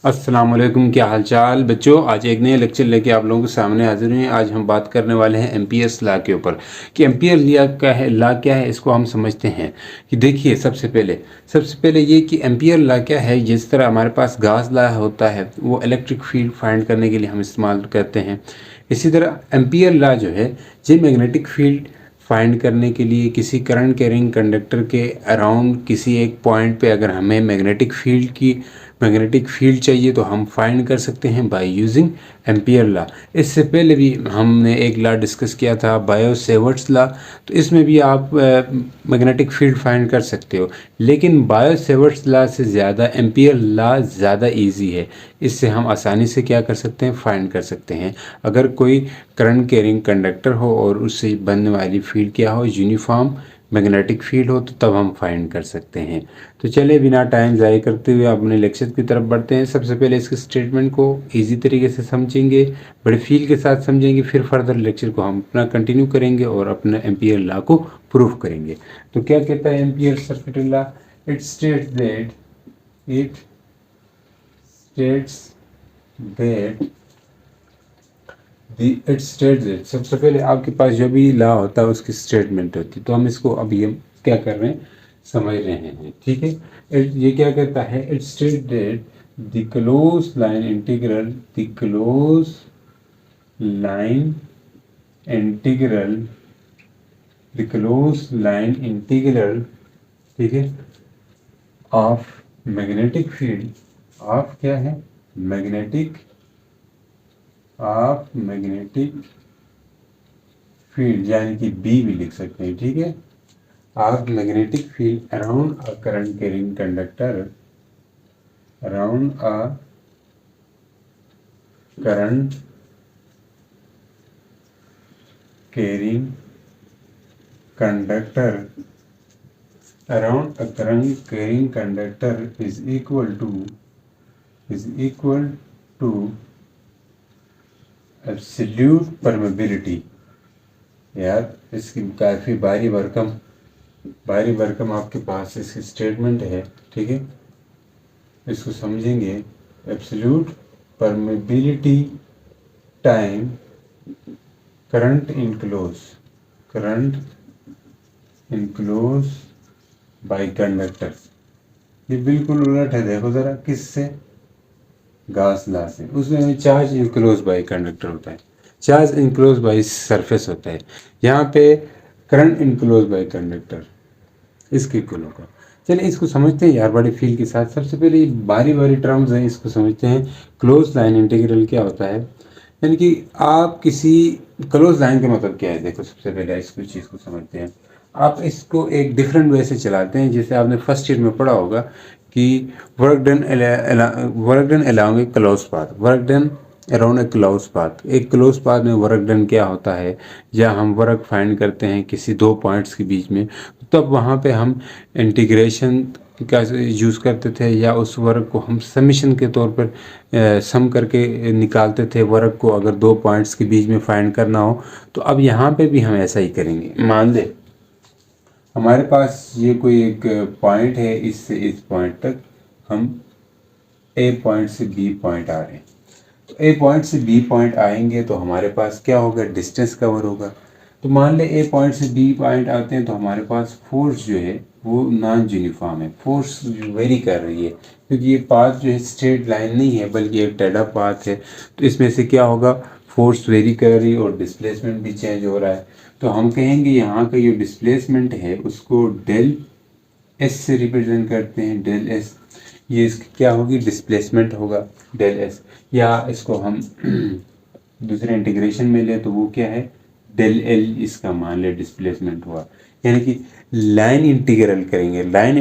अस्सलाम वालेकुम, क्या हाल चाल बच्चों। आज एक नए लेक्चर लेके आप लोगों के सामने हाजिर हुए हैं। आज हम बात करने वाले हैं एम्पियर्स लॉ के ऊपर कि एम्पियर लॉ क्या है, इसको हम समझते हैं। कि देखिए, सबसे पहले ये कि एम्पियर लॉ क्या है। जिस तरह हमारे पास गॉस लॉ होता है, वो इलेक्ट्रिक फील्ड फाइंड करने के लिए हम इस्तेमाल करते हैं। इसी तरह एम्पियर लॉ जो है, ये मैग्नेटिक फील्ड फाइंड करने के लिए किसी करंट कैरिंग कंडक्टर के अराउंड किसी एक पॉइंट पे अगर हमें मैग्नेटिक फील्ड चाहिए तो हम फाइंड कर सकते हैं बाय यूजिंग एम्पियर लॉ। इससे पहले भी हमने एक लॉ डिस्कस किया था, बायो सेवर्ट्स लॉ। तो इसमें भी आप मैग्नेटिक फील्ड फाइंड कर सकते हो, लेकिन बायो सेवर्ट्स लॉ से ज़्यादा एम्पियर लॉ ज़्यादा इजी है। इससे हम आसानी से क्या कर सकते हैं, फाइंड कर सकते हैं। अगर कोई करंट कैरिंग कंडक्टर हो और उससे बनने वाली फील्ड क्या हो, यूनिफॉर्म मैग्नेटिक फील्ड हो, तो तब हम फाइंड कर सकते हैं। तो चले बिना टाइम ज़ाया करते हुए अपने लेक्चर की तरफ बढ़ते हैं। सबसे पहले इसके स्टेटमेंट को इजी तरीके से समझेंगे, बड़े फील के साथ समझेंगे, फिर फर्दर लेक्चर को हम अपना कंटिन्यू करेंगे और अपना एम्पियर लॉ को प्रूव करेंगे। तो क्या कहता है ampere circuit law? It states that सबसे पहले आपके पास जो भी लॉ होता है उसकी स्टेटमेंट होती है। तो हम इसको अभी हम क्या कर रहे हैं, समझ रहे हैं, ठीक है। ये क्या कहता है? It state that the close line integral line integral ठीक है, ऑफ मैग्नेटिक फील्ड ऑफ क्या है, मैग्नेटिक फील्ड, यानी कि बी भी लिख सकते हैं, ठीक है। Of magnetic field around a current carrying conductor, around a current carrying conductor is equal to absolute permeability. यार, इसकी काफ़ी भारी भरकम आपके पास इसकी स्टेटमेंट है, ठीक है। इसको समझेंगे। Absolute permeability time current enclose bye conductor. ये बिल्कुल उलट है, देखो ज़रा, किससे? गॉस लॉ से। उसमें चार्ज इनक्लोज बाय कंडक्टर होता है, चार्ज इनक्लोज बाय सरफेस होता है। यहाँ पे करंट इनक्लोज बाय कंडक्टर, इसके इक्वल होगा। चलिए इसको समझते हैं यार बड़ी फील के साथ। सबसे पहले बारी टर्म्स हैं, इसको समझते हैं। क्लोज लाइन इंटीग्रल क्या होता है, यानी कि आप किसी क्लोज लाइन का मतलब क्या है। देखो, सबसे पहले इसको चीज़ को समझते हैं। आप इसको एक डिफरेंट वे से चलाते हैं, जैसे आपने फर्स्ट ईयर में पढ़ा होगा कि work done along a close path, work done around a close path. एक क्लोज पाथ में वर्क डन क्या होता है, या हम वर्क फाइंड करते हैं किसी दो पॉइंट्स के बीच में, तब वहाँ पे हम इंटीग्रेशन का यूज़ करते थे, या उस वर्क को हम समीशन के तौर पर सम करके निकालते थे वर्क को, अगर दो पॉइंट्स के बीच में फाइंड करना हो। तो अब यहाँ पे भी हम ऐसा ही करेंगे। मान ले हमारे पास ये कोई एक पॉइंट है, इससे इस पॉइंट तक हम ए पॉइंट से बी पॉइंट आ रहे हैं। तो ए पॉइंट से बी पॉइंट आएंगे तो हमारे पास क्या होगा, डिस्टेंस कवर होगा। तो मान ले ए पॉइंट से बी पॉइंट आते हैं तो हमारे पास फोर्स जो है वो नॉन यूनिफॉर्म है, फोर्स वेरी कर रही है, क्योंकि ये पाथ जो है स्ट्रेट लाइन नहीं है बल्कि एक टेढ़ा पाथ है। तो इसमें से क्या होगा, फोर्स वेरी कर रही है और डिस्प्लेसमेंट भी चेंज हो रहा है। तो हम कहेंगे यहाँ का जो डिस्प्लेसमेंट है उसको डेल एस से रिप्रेजेंट करते हैं, डेल एस। ये इसकी क्या होगी, डिस्प्लेसमेंट होगा, डेल एस। या इसको हम दूसरे इंटीग्रेशन में ले तो वो क्या है, डेल एल इसका मान ले डिस्प्लेसमेंट हुआ। यानी कि लाइन इंटीग्रेट करेंगे। लाइन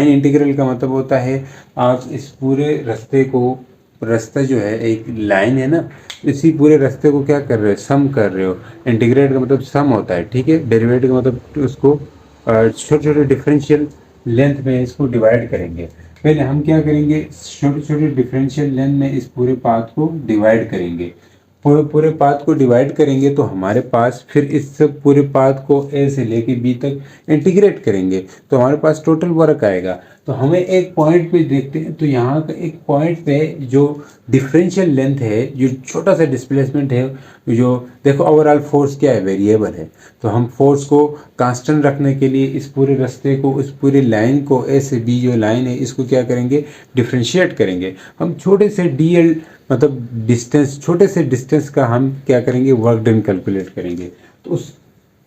इंटीग्रल का मतलब होता है आप इस पूरे रास्ते को, रास्ता जो है एक लाइन है ना, इसी पूरे रास्ते को क्या कर रहे हो, सम कर रहे हो। इंटीग्रेट का मतलब सम होता है, ठीक है। डेरिवेटिव का मतलब उसको छोटे छोटे डिफरेंशियल लेंथ में इसको डिवाइड करेंगे। पहले हम क्या करेंगे, छोटे छोटे डिफरेंशियल लेंथ में इस पूरे पाथ को डिवाइड करेंगे। पूरे पूरे पाथ को डिवाइड करेंगे तो हमारे पास फिर इस सब पूरे पाथ को ए से लेके बी तक इंटीग्रेट करेंगे तो हमारे पास टोटल वर्क आएगा। तो हमें एक पॉइंट पे देखते हैं, तो यहाँ का एक पॉइंट पे जो डिफरेंशियल लेंथ है, जो छोटा सा डिस्प्लेसमेंट है, जो देखो ओवरऑल फोर्स क्या है, वेरिएबल है, तो हम फोर्स को कांस्टेंट रखने के लिए इस पूरे रास्ते को, इस पूरी लाइन को, ए से बी जो लाइन है इसको क्या करेंगे, डिफ्रेंशिएट करेंगे। हम छोटे से डीएल मतलब डिस्टेंस, छोटे से डिस्टेंस का हम क्या करेंगे, वर्क डन कैलकुलेट करेंगे। तो उस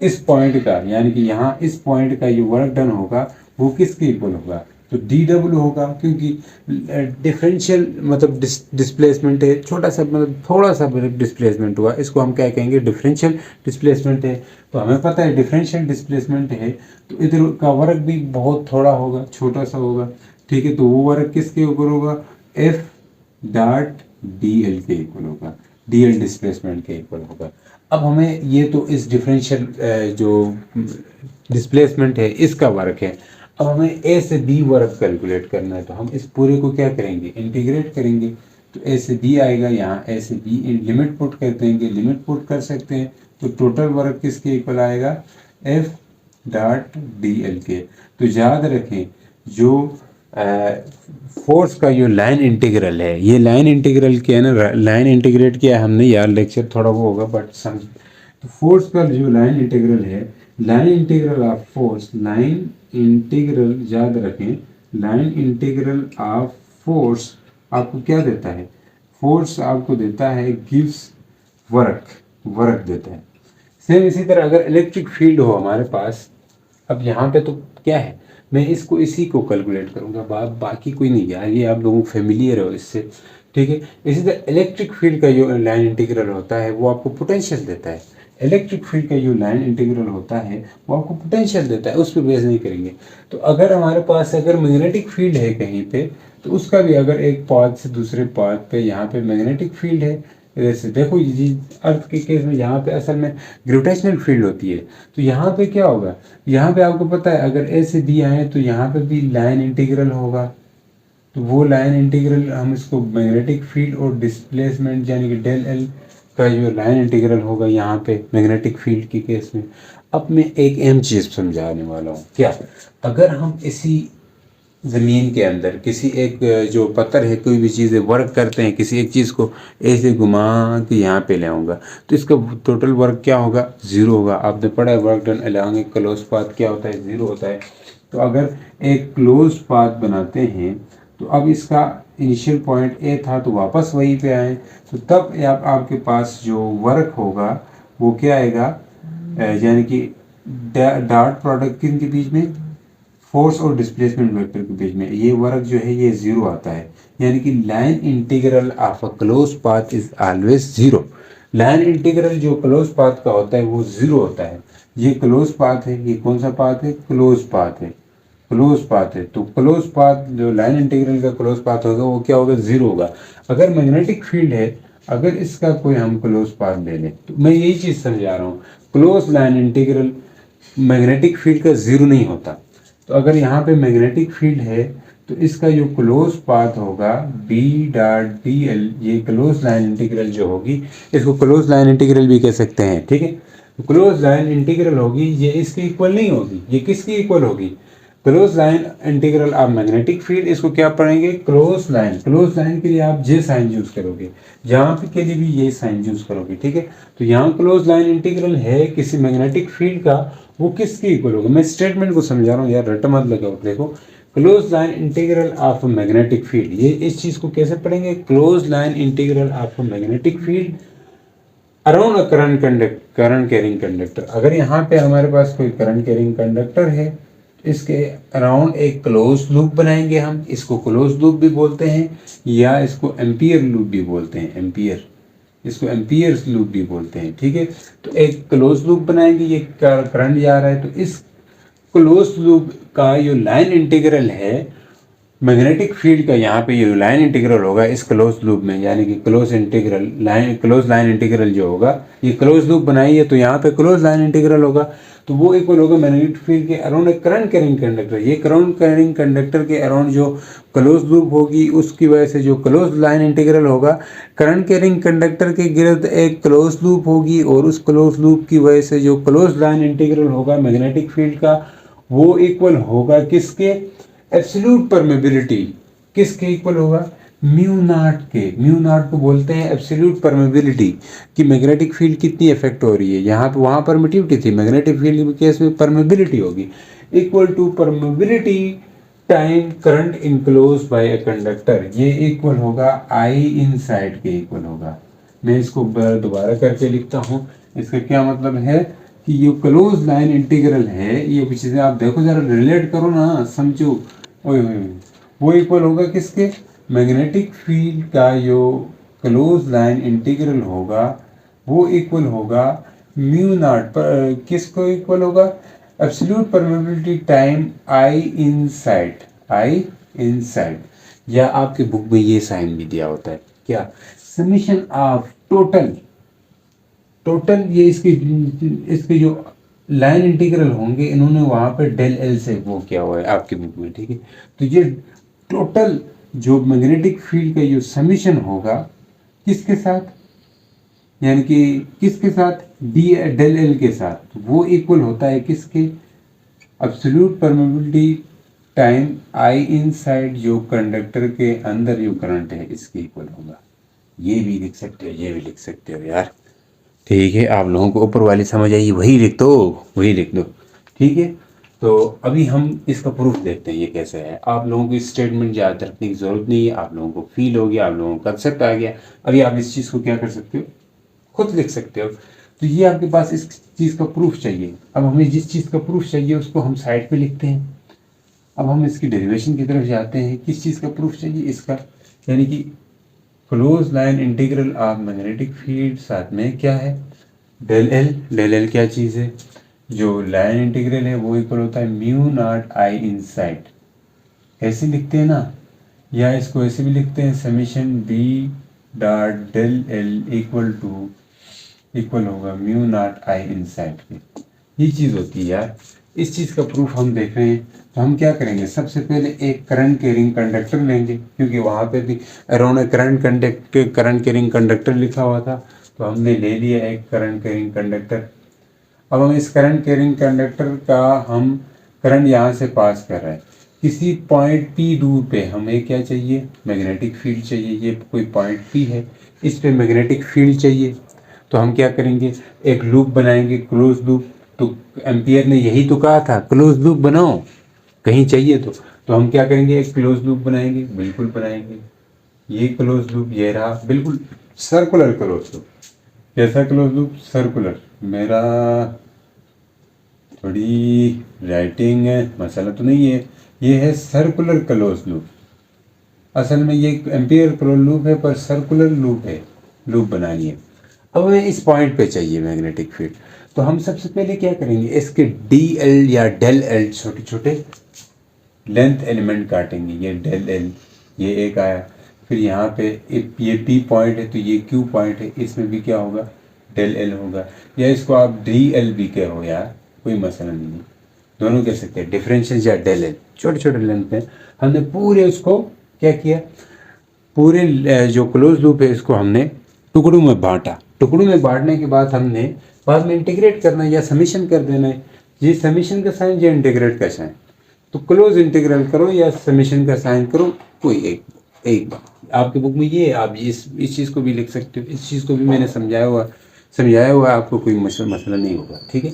इस पॉइंट का यानी कि यहाँ इस पॉइंट का जो वर्क डन होगा वो किसके इक्वल होगा, तो डी डब्ल्यू होगा, क्योंकि डिफरेंशियल मतलब डिस्प्लेसमेंट है, छोटा सा मतलब थोड़ा सा डिस्प्लेसमेंट हुआ, इसको हम क्या कहेंगे, डिफरेंशियल डिस्प्लेसमेंट है। तो हमें पता है डिफरेंशियल डिस्प्लेसमेंट है तो इधर का वर्क भी बहुत थोड़ा होगा, छोटा सा होगा, ठीक है। तो वो वर्क किसके ऊपर होगा, एफ डॉट डी एल के इक्वल होगा, डी एल डिस्प्लेसमेंट के इक्वल होगा। अब हमें ये तो इस डिफरेंशियल जो डिस्प्लेसमेंट है इसका वर्क है। अब हमें ए से बी वर्क कैलकुलेट करना है, तो हम इस पूरे को क्या करेंगे, इंटीग्रेट करेंगे। तो ए से बी आएगा, यहाँ ए से बी लिमिट पुट कर देंगे, लिमिट पुट कर सकते हैं, तो टोटल वर्क किसके इक्वल आएगा, एफ डॉट डी एल के। तो याद रखें जो फोर्स का जो लाइन इंटीग्रल है, ये लाइन इंटीग्रल क्या है ना, लाइन इंटीग्रेट किया है हमने यार, लेक्चर थोड़ा वो होगा बट समझ। तो फोर्स का जो लाइन इंटीग्रल है, line integral of force, line integral याद रखें, लाइन इंटीग्रल ऑफ फोर्स आपको क्या देता है, फोर्स आपको देता है गिव्स वर्क, वर्क देता है। सेम इसी तरह अगर इलेक्ट्रिक फील्ड हो हमारे पास, अब यहाँ पे तो क्या है, मैं इसको इसी को कैलकुलेट करूँगा, बाकी कोई नहीं यार, ये आप लोगों को फेमिलियर हो इससे, ठीक है। इसी तरह इलेक्ट्रिक फील्ड का जो लाइन इंटीग्रल होता है वो आपको पोटेंशियल देता है, इलेक्ट्रिक फील्ड का जो लाइन इंटीग्रल होता है वो आपको पोटेंशियल देता है, उस पर बेस नहीं करेंगे। तो अगर हमारे पास अगर मैग्नेटिक फील्ड है कहीं पे, तो उसका भी अगर एक पाथ से दूसरे पाथ पे यहाँ पे मैग्नेटिक फील्ड है, जैसे देखो जी अर्थ के केस में यहाँ पे असल में ग्रेविटेशनल फील्ड होती है, तो यहाँ पे क्या होगा, यहाँ पे आपको पता है अगर ए से बी आए तो यहाँ पे भी लाइन इंटीग्रल होगा, तो वो लाइन इंटीग्रल हम इसको मैग्नेटिक फील्ड और डिस्प्लेसमेंट यानी कि डेल एल का जो लाइन इंटीग्रल होगा यहाँ पे मैग्नेटिक फील्ड के केस में। अब मैं एक अहम चीज़ समझाने वाला हूँ, क्या, अगर हम इसी ज़मीन के अंदर किसी एक जो पत्थर है, कोई भी चीज़ वर्क करते हैं, किसी एक चीज़ को ऐसे घुमा के यहाँ पे ले आऊँगा, तो इसका टोटल वर्क क्या होगा, ज़ीरो होगा। आपने पढ़ा है वर्क डन अलोंग ए क्लोज पाथ क्या होता है, ज़ीरो होता है। तो अगर एक क्लोज पाथ बनाते हैं तो अब इसका इनिशियल पॉइंट ए था तो वापस वहीं पे आए, तो तब आपके पास जो वर्क होगा वो क्या आएगा, यानी कि डॉट प्रोडक्ट किन के बीच में, फोर्स और डिस्प्लेसमेंट वेक्टर के बीच में, ये वर्क जो है ये जीरो आता है। यानी कि line integral of a close path is always zero. Line integral जो क्लोज पाथ का होता है वो जीरो होता है। ये क्लोज पाथ है, ये कौन सा पाथ है, क्लोज पाथ है, क्लोज पाथ है। तो क्लोज पाथ जो लाइन इंटीग्रल का क्लोज पाथ होगा वो क्या होगा, जीरो होगा। अगर मैग्नेटिक फील्ड है, अगर इसका कोई हम क्लोज पाथ ले लें, तो मैं यही चीज़ समझा रहा हूँ, close line integral magnetic field का जीरो नहीं होता। तो अगर यहाँ पे मैग्नेटिक फील्ड है तो इसका जो क्लोज पाथ होगा बी डॉट डी एल, ये क्लोज लाइन इंटीग्रल जो होगी, इसको क्लोज लाइन इंटीग्रल भी कह सकते हैं, ठीक है। तो क्लोज लाइन इंटीग्रल होगी, ये इसके इक्वल नहीं होगी, ये किसकी इक्वल होगी, close line integral of magnetic field. इसको क्या पढ़ेंगे, क्लोज लाइन। क्लोज लाइन के लिए आप जे साइन यूज करोगे, जहाँ पे के लिए भी ये साइन यूज करोगे, ठीक है। तो यहाँ क्लोज लाइन इंटीग्रल है किसी मैग्नेटिक फील्ड का, वो किसके इक्वल होगा, मैं स्टेटमेंट को समझा रहा हूँ यार, रट्टा मत लगाओ। देखो close line integral of magnetic field, ये इस चीज को कैसे पढ़ेंगे, close line integral of magnetic field around a current carrying conductor. अगर यहाँ पे हमारे पास कोई करंट कैरिंग कंडक्टर है, इसके अराउंड एक क्लोज लूप बनाएंगे हम, इसको क्लोज लूप भी बोलते हैं या इसको एम्पियर लूप भी बोलते हैं, एम्पियर, इसको एम्पियर्स लूप भी बोलते हैं, ठीक है। तो एक क्लोज लूप बनाएंगे, ये करंट जा रहा है, तो इस क्लोज लूप का जो लाइन इंटीग्रल है मैग्नेटिक फील्ड का यहाँ पे ये लाइन इंटीग्रल होगा इस क्लोज लूप में, यानी कि क्लोज लाइन इंटीग्रल जो होगा, ये क्लोज लूप बनाइए तो यहाँ पे क्लोज लाइन इंटीग्रल होगा, तो वो इक्वल होगा मैग्नेटिक फील्ड के अराउंड एक करंट कैरिंग कंडक्टर। ये करंट कैरिंग कंडक्टर के अराउंड जो क्लोज लूप होगी उसकी वजह से जो क्लोज लाइन इंटीग्रल होगा, करंट कैरिंग कंडक्टर के गिर्द एक क्लोज लूप होगी और उस क्लोज लूप की वजह से जो क्लोज लाइन इंटीग्रल होगा मैग्नेटिक फील्ड का, वो इक्वल होगा किसके, एब्सोल्यूट परमेबिलिटी। किसके इक्वल होगा, म्यू नॉट के। म्यू नॉट को बोलते हैं एब्सोल्यूट परमेबिलिटी, कि मैग्नेटिक फील्ड कितनी इफेक्ट हो रही है। यहाँ पे वहाँ परमिटिविटी थी, मैग्नेटिक फील्ड के केस में परमेबिलिटी होगी, equal to permeability time current enclose by a conductor. ये इक्वल होगा आई इनसाइड के इक्वल होगा। मैं इसको दोबारा करके लिखता हूँ। इसका क्या मतलब है कि ये क्लोज लाइन इंटीग्रल है, ये चीज़ें आप देखो जरा, रिलेट करो ना, समझो। ओए वो इक्वल होगा किसके, मैग्नेटिक फील्ड का जो क्लोज लाइन इंटीग्रल होगा वो इक्वल होगा म्यू नॉट पर, किसको इक्वल होगा, absolute permeability time I inside. I inside, या आपके बुक में ये साइन भी दिया होता है क्या, समीशन ऑफ टोटल ये इसके जो लाइन इंटीग्रल होंगे, इन्होंने वहाँ पे डेल एल से वो किया हुआ है आपकी बुक में, ठीक है। तो ये टोटल जो मैग्नेटिक फील्ड का जो समीशन होगा किसके साथ, यानी कि किसके साथ, डी डेल एल के साथ, तो वो इक्वल होता है किसके, absolute permeability time I inside जो कंडक्टर के अंदर जो करंट है इसके इक्वल होगा। ये भी लिख सकते हो, ये भी लिख सकते हो यार, ठीक है। आप लोगों को ऊपर वाली समझ आई, वही लिख दो, वही लिख दो, ठीक है। तो अभी हम इसका प्रूफ देखते हैं ये कैसे है। आप लोगों को स्टेटमेंट ज़्यादा रखने की ज़रूरत नहीं है, आप लोगों को फील हो गया, आप लोगों को कंसेप्ट आ गया। अभी आप इस चीज़ को क्या कर सकते हो, खुद लिख सकते हो। तो ये आपके पास इस चीज़ का प्रूफ चाहिए। अब हमें जिस चीज़ का प्रूफ चाहिए उसको हम साइड पे लिखते हैं। अब हम इसकी डेरिवेशन की तरफ जाते हैं। किस चीज़ का प्रूफ चाहिए, इसका, यानी कि close line integral of magnetic field, साथ में क्या है, डेल एल। डेल एल क्या चीज़ है, जो लाइन इंटीग्रल है वो इक्वल होता है म्यू नॉट आई इनसाइड, ऐसे लिखते हैं ना, या इसको ऐसे भी लिखते हैं, summation B dot del L equal होगा म्यू नॉट आई इनसाइड के। ये चीज़ होती है यार। इस चीज़ का प्रूफ हम देख रहे हैं, तो हम क्या करेंगे, सबसे पहले एक करंट कैरिंग कंडक्टर लेंगे, क्योंकि वहाँ पे भी अराउंड करंट कैरिंग कंडक्टर लिखा हुआ था, तो हमने ले लिया एक करंट कैरिंग कंडक्टर। अब हम इस करंट कैरिंग कंडक्टर का हम करंट यहाँ से पास कर रहे हैं, किसी पॉइंट P दूर पे हमें क्या चाहिए, मैग्नेटिक फील्ड चाहिए। ये कोई पॉइंट P है, इस पे मैग्नेटिक फील्ड चाहिए। तो हम क्या करेंगे, एक लूप बनाएंगे, क्लोज लूप। तो एम्पियर ने यही तो कहा था, क्लोज लूप बनाओ कहीं चाहिए तो हम क्या करेंगे, एक क्लोज लूप बनाएंगे, बिल्कुल बनाएंगे। ये क्लोज लूप ये रहा, बिल्कुल सर्कुलर क्लोज लूप। कैसा क्लोज लूप, सर्कुलर। मेरा थोड़ी राइटिंग मसाला तो नहीं है, ये है सर्कुलर क्लोज लूप। असल में ये एम्पियर क्लोज लूप है, पर सर्कुलर लूप है, लूप बनानी है। अब हमें इस पॉइंट पे चाहिए मैग्नेटिक फील्ड, तो हम सबसे पहले क्या करेंगे, इसके डी एल या डेल एल छोटे छोटे लेंथ एलिमेंट काटेंगे। ये डेल एल, ये एक आया, फिर यहाँ पे ये पी पॉइंट है तो ये क्यू पॉइंट है, इसमें भी क्या होगा, डेल एल होगा, या इसको आप डी एल भी कहो यार, कोई मसला नहीं है, दोनों कह सकते हैं, डिफरेंशियल या डेल एल, छोटे छोटे लेंथ पे। हमने पूरे उसको क्या किया, पूरे जो क्लोज लूप है इसको हमने टुकड़ों में बांटा। टुकड़ों में बांटने के बाद हमने बाद में इंटीग्रेट करना है या समीशन कर देना है। ये समीशन का साइन, ये इंटीग्रेट का साइन, तो क्लोज इंटीग्रल करो या समीशन का साइन करो, कोई एक बात आपके बुक में ये है। आप इस चीज़ को भी लिख सकते हो, इस चीज़ को भी मैंने समझाया हुआ है, आपको कोई मसला नहीं होगा, ठीक है।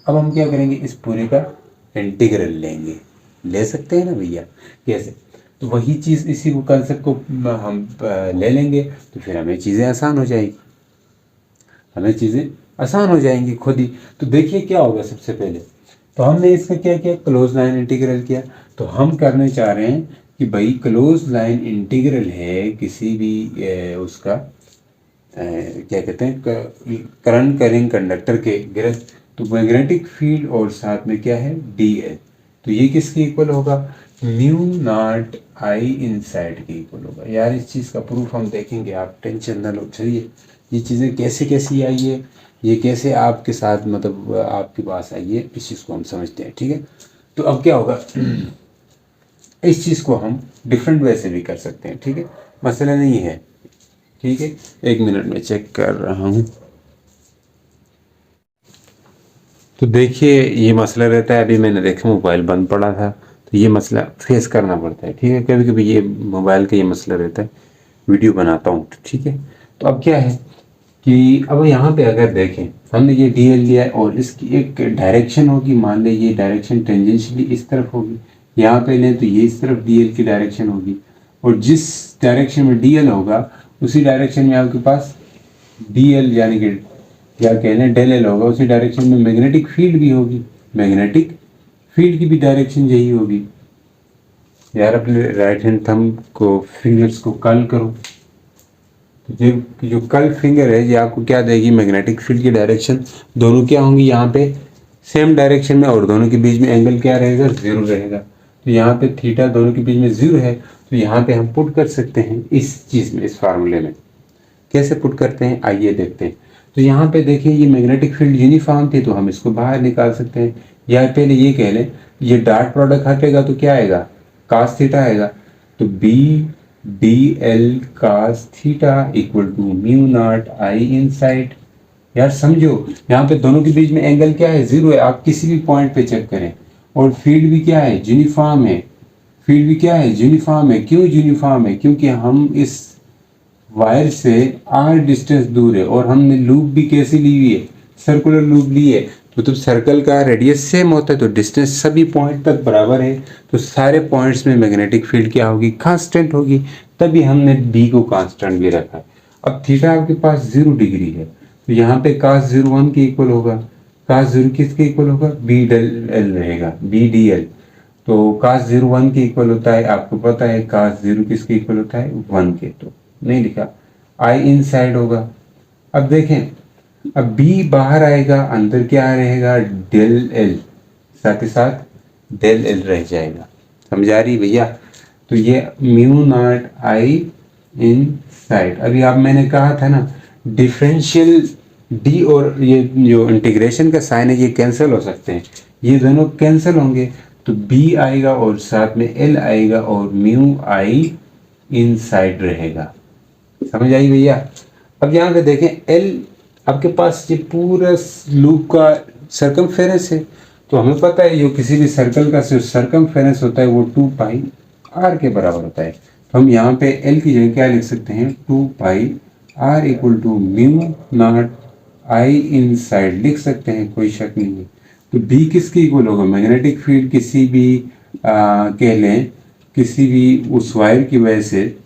अब हम क्या करेंगे, इस पूरे का इंटीग्रल लेंगे, ले सकते हैं ना भैया, कैसे, तो वही चीज़, इसी को कंसेप्ट को हम ले लेंगे, तो फिर हमें चीज़ें आसान हो जाएंगी खुद ही। तो देखिए क्या होगा, सबसे पहले तो हमने इसका क्या किया, क्लोज लाइन इंटीग्रल किया। तो हम करने चाह रहे हैं कि भाई क्लोज लाइन इंटीग्रल है किसी भी उसका क्या कहते हैं, करंट कैरिंग कंडक्टर के गिरफ्त, तो मैग्नेटिक फील्ड और साथ में क्या है, डी एल। तो ये किसके इक्वल होगा, म्यू नॉट आई इनसाइड के इक्वल होगा। यार इस चीज़ का प्रूफ हम देखेंगे, आप टेंशन ना लो। चलिए ये चीज़ें कैसे कैसी आई है, ये कैसे आपके साथ मतलब आपके पास आई है, इस चीज़ को हम समझते हैं। ठीक है, तो अब क्या होगा, इस चीज़ को हम डिफरेंट वे से भी कर सकते हैं। ठीक है, मसला नहीं है। ठीक है, 1 मिनट में चेक कर रहा हूँ। तो देखिए ये मसला रहता है, अभी मैंने देखा मोबाइल बंद पड़ा था तो ये मसला फेस करना पड़ता है। ठीक है, कभी कभी ये मोबाइल का ये मसला रहता है, वीडियो बनाता हूँ। ठीक है, तो अब क्या है कि अब यहाँ पे अगर देखें, हमने ये डी एल लिया है और इसकी एक डायरेक्शन होगी, मान लें ये डायरेक्शन टेंजेंशियली इस तरफ होगी, यहाँ पे लें तो ये इस तरफ डी एल की डायरेक्शन होगी, और जिस डायरेक्शन में डी एल होगा उसी डायरेक्शन में आपके पास डी एल यानी कि क्या कहना है डेल एल होगा, उसी डायरेक्शन में मैग्नेटिक फील्ड भी होगी। मैग्नेटिक फील्ड की भी डायरेक्शन यही होगी। यार अपने राइट हैंड थंब को फिंगर्स को कर्ल करो, तो ये जो कर्ल फिंगर है ये आपको क्या देगी, मैग्नेटिक फील्ड की डायरेक्शन। दोनों क्या होंगी यहाँ पे सेम डायरेक्शन में, और दोनों के बीच में एंगल क्या रहेगा, जीरो रहेगा। तो यहाँ पे थीटा दोनों के बीच में जीरो है, तो यहाँ पे हम पुट कर सकते हैं इस चीज़ में, इस फार्मूले में। कैसे पुट करते हैं आइए देखते हैं। तो यहाँ पे देखिए ये मैग्नेटिक फील्ड यूनिफॉर्म थी तो हम इसको बाहर निकाल सकते हैं, या पहले ये कह लें ये डॉट प्रोडक्ट हटेगा तो क्या आएगा, कास थीटा आएगा। तो B D L cos theta equal to mu naught I inside. यार समझो यहाँ पे दोनों के बीच में एंगल क्या है, जीरो है, आप किसी भी पॉइंट पे चेक करें। और फील्ड भी क्या है, यूनिफॉर्म है। फील्ड भी क्या है, यूनिफॉर्म है। क्यों यूनिफॉर्म है, क्योंकि हम इस वायर से आर डिस्टेंस दूर है, और हमने लूप भी कैसी ली हुई है, सर्कुलर लूप ली है। तो सर्कल का रेडियस सेम होता है तो डिस्टेंस सभी पॉइंट तक बराबर है, तो सारे पॉइंट्स में मैग्नेटिक फील्ड क्या होगी, कांस्टेंट होगी। तभी हमने बी को कांस्टेंट भी रखा है। अब थीटा आपके पास 0 डिग्री है, तो यहाँ पे कास 0 1 के इक्वल होगा। कास 0 किसके इक्वल होगा, बी डेल एल रहेगा, बी डी एल। तो कास 0 1 के इक्वल होता है, आपको पता है कास 0 किसके इक्वल होता है, 1 के। तो नहीं लिखा, आई इन साइड होगा। अब देखें, अब बी बाहर आएगा, अंदर क्या रहेगा, डेल एल, साथ ही साथ डेल एल रह जाएगा। समझा रही भैया। तो ये mu naught I in side. अभी आप मैंने कहा था ना डिफरेंशियल डी और ये जो इंटीग्रेशन का साइन है ये कैंसिल हो सकते हैं, ये दोनों कैंसिल होंगे, तो बी आएगा और साथ में एल आएगा और म्यू आई इन साइड रहेगा। समझ आई भैया। अब यहाँ पे देखें एल आपके पास ये पूरा लूप का सर्कमफेरेंस है, तो हमें पता है जो किसी भी सर्कल का जो सर्कमफेरेंस होता है वो 2 पाई आर के बराबर होता है। तो हम यहाँ पे एल की जगह क्या लिख सकते हैं, 2 pi r equal to mu naught I inside लिख सकते हैं, कोई शक नहीं है। तो बी किसके इक्वल होगा, मैग्नेटिक फील्ड किसी भी कह लें किसी भी उस वायर की वजह से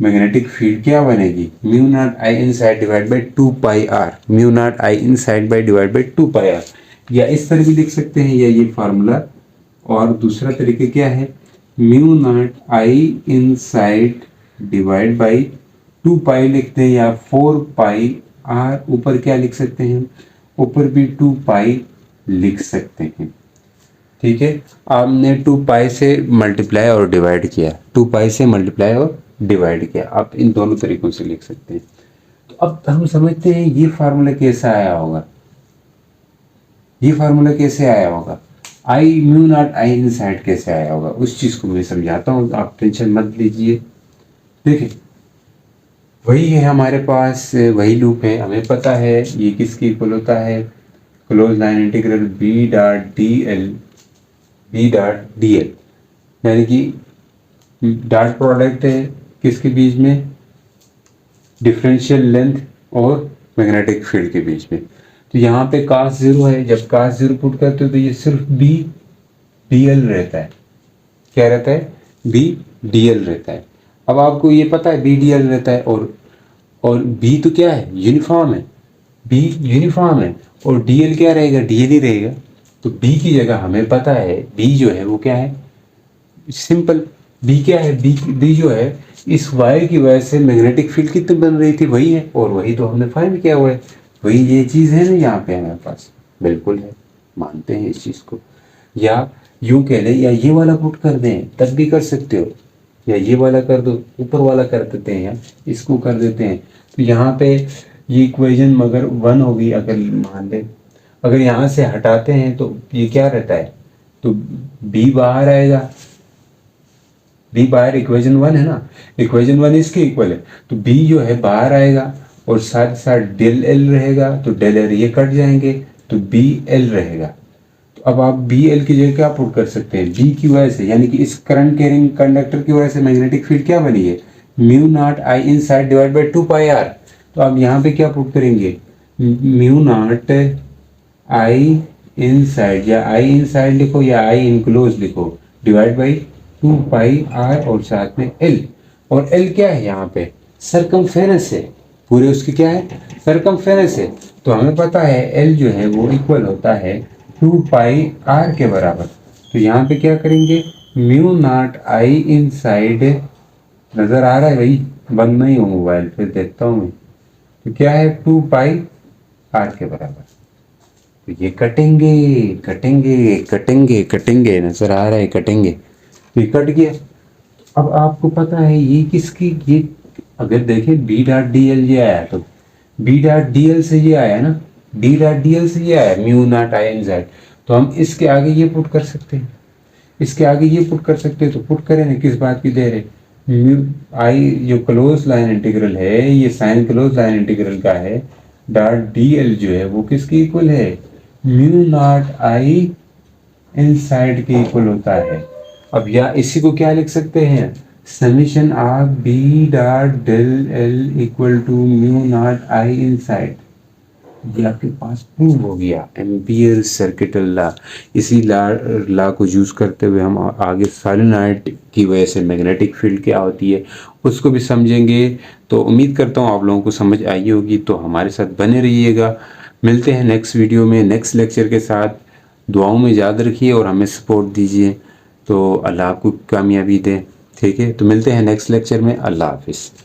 मैग्नेटिक फील्ड क्या बनेगी, mu naught I inside divide by 2 pi R, mu naught I inside by divide by 2 pi R. या इस तरह भी लिख सकते हैं, या ये फार्मूला। और दूसरा तरीका क्या है, mu naught I inside divide by 2 पाई लिखते हैं, या 4 पाई आर। ऊपर क्या लिख सकते हैं, ऊपर भी 2 पाई लिख सकते हैं। ठीक है, आपने 2 पाई से मल्टीप्लाई और डिवाइड किया, 2 पाई से मल्टीप्लाई और डिवाइड किया, आप इन दोनों तरीकों से लिख सकते हैं। तो अब हम समझते हैं ये फार्मूला कैसे आया होगा, ये फार्मूला कैसे आया होगा, आई mu naught I in side कैसे आया होगा, उस चीज़ को मैं समझाता हूँ, आप टेंशन मत लीजिए। देखिए वही है हमारे पास, वही लूप है, हमें पता है ये किसके इक्वल होता है, close line integral B dot D L, B dot D L, यानी कि डॉट प्रोडक्ट है किसके बीच में, डिफरेंशियल लेंथ और मैग्नेटिक फील्ड के बीच में। तो यहाँ पे कास 0 है, जब कास 0 पुट करते हो तो ये सिर्फ बी डी एल रहता है। क्या रहता है, बी डी एल रहता है। अब आपको ये पता है बी डी एल रहता है, और बी तो क्या है, यूनिफॉर्म है, बी यूनिफॉर्म है, और डी एल क्या रहेगा, डी एल ही रहेगा। तो बी की जगह हमें पता है बी जो है वो क्या है, सिंपल बी क्या है, बी जो है इस वायर की वजह से मैग्नेटिक फील्ड कितनी बन रही थी वही है, और वही तो हमने फाइंड किया हुआ है, वही ये चीज़ है ना यहाँ पे हमारे पास, बिल्कुल है, मानते हैं इस चीज़ को। या यूं कह लें या ये वाला पुट कर दें तब भी कर सकते हो, या ये वाला कर दो, ऊपर वाला कर देते हैं या इसको कर देते हैं। तो यहाँ पे ये इक्वेशन मगर 1 होगी अगर मान लें, अगर यहाँ से हटाते हैं तो ये क्या रहता है, तो बी बाहर आएगा, बी बाहर इक्वेशन 1 है ना, इक्वेशन 1 इसके इक्वल है, तो बी जो है बाहर आएगा और साथ साथ डेल एल रहेगा, तो डेल एल ये कट जाएंगे तो बी एल रहेगा। तो अब आप बी एल की जगह क्या पुट कर सकते हैं, बी की वजह से यानी कि इस करंट कैरिंग कंडक्टर की वजह से मैग्नेटिक फील्ड क्या बनी है, mu naught I inside divide by 2 pi R. तो आप यहाँ पे क्या पुट करेंगे, mu naught I inside, या आई इन साइड लिखो या आई इनक्लोज लिखो, डिवाइड बाई 2 पाई आर और साथ में एल। और एल क्या है यहाँ पे, सरकमफेरेंस है, पूरे उसकी क्या है, सरकमफेरेंस है। तो हमें पता है एल जो है वो इक्वल होता है 2 पाई आर के बराबर। तो यहाँ पे क्या करेंगे, mu naught I in side, नजर आ रहा है भाई, बंद नहीं हो मोबाइल, फिर देखता हूँ मैं, तो क्या है 2 पाई आर के बराबर। तो ये कटेंगे कटेंगे कटेंगे कटेंगे, नजर आ रहा है कटेंगे, तो ये कट गया। अब आपको पता है ये किसकी, ये अगर देखें बी डॉट डी एल ये आया, तो बी डॉट डी एल से ये आया ना, डी डॉट डी एल से ये आया mu naught I N Z. तो हम इसके आगे ये पुट कर सकते हैं, इसके आगे ये पुट कर सकते हैं, तो पुट करें ना, किस बात की दे रहे, म्यू आई जो क्लोज लाइन इंटीग्रल है ये साइन क्लोज लाइन इंटीग्रल का है, डॉट डी एल जो है वो किसकी इक्वल है, म्यू नॉट आई इनसाइड के इक्वल होता है। अब या इसी को क्या लिख सकते हैं, summation of B dot del L equal to mu naught I inside. ये आपके पास प्रूव हो गया, एम्पियर सर्किट लॉ। इसी लॉ को यूज करते हुए हम आगे सोलेनॉइड की वजह से मैग्नेटिक फील्ड क्या होती है उसको भी समझेंगे। तो उम्मीद करता हूँ आप लोगों को समझ आई होगी, तो हमारे साथ बने रहिएगा। मिलते हैं नेक्स्ट वीडियो में नेक्स्ट लेक्चर के साथ। दुआओं में याद रखिए और हमें सपोर्ट दीजिए, तो अल्लाह आपको कामयाबी दे। ठीक है, तो मिलते हैं नेक्स्ट लेक्चर में। अल्लाह हाफिज़।